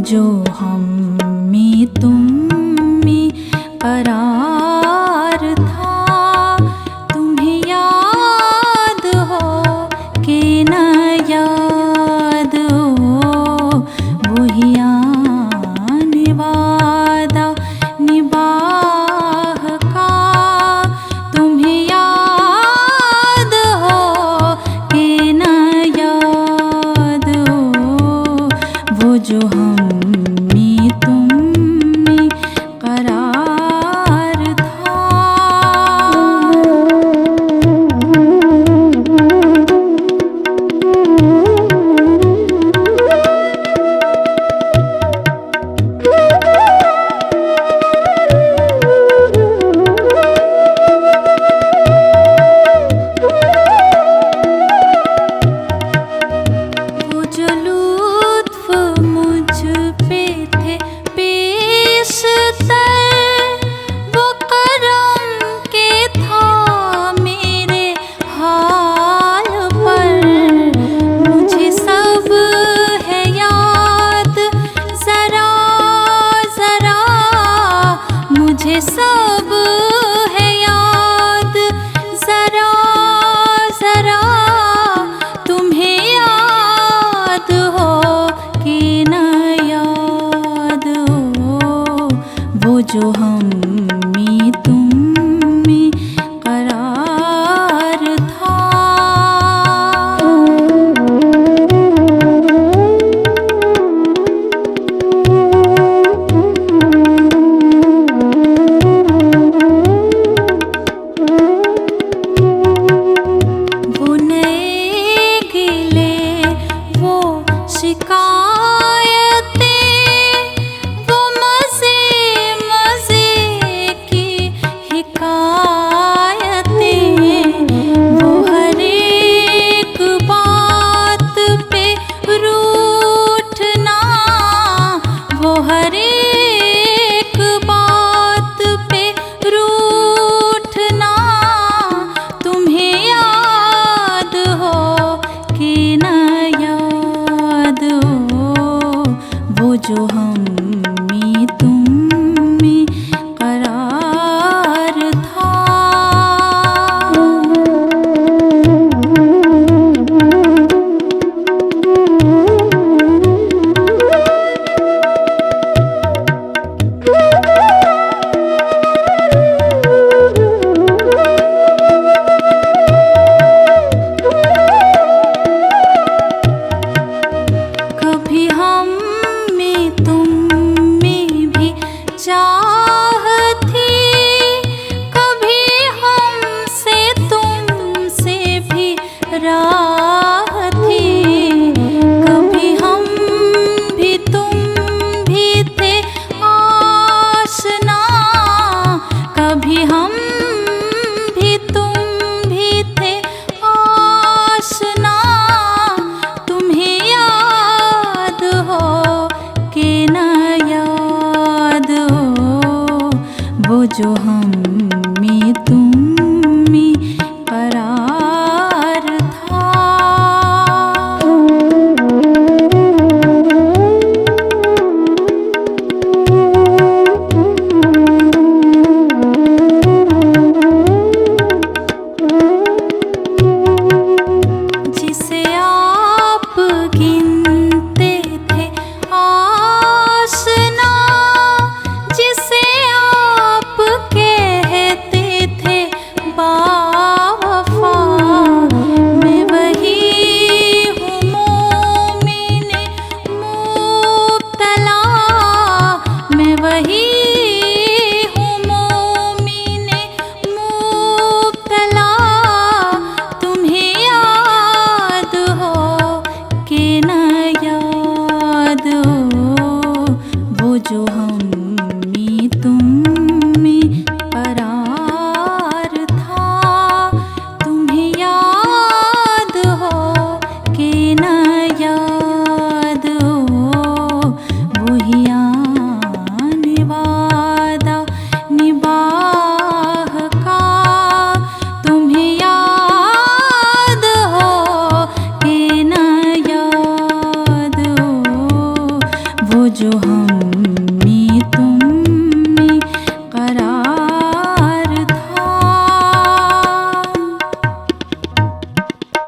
जो हम में तुम में करार था, तुम्हें याद हो कि न याद हो, वही आने वादा निभाह का। तुम्हें याद हो कि न याद हो, वो जो हम में तुम में करार था। वो जो लुत्फ मुझ पे थे पेशतर, वो करम के था मेरे हाल पर। मुझे सब है याद जरा जरा, मुझे सब है याद जरा जरा। तुम्हें याद हो कि न याद हो, वो जो हम में तुम में करार था। वो नए गिले, वो शिकायतें, वो मज़े मज़े की हिकायतें, वो हर एक बात पे रूठना, वो हर एक बात पे रूठना। तुम्हें याद हो कि न याद हो, वो जो हम में तुम में करार था। कभी हम में तुम में भी चाह थी, कभी हमसे तुमसे भी राह थी। कभी हम भी तुम भी थे आशना, कभी हम भी तुम भी थे आशना। तुम्हें याद हो कि न याद हो, वो जो हम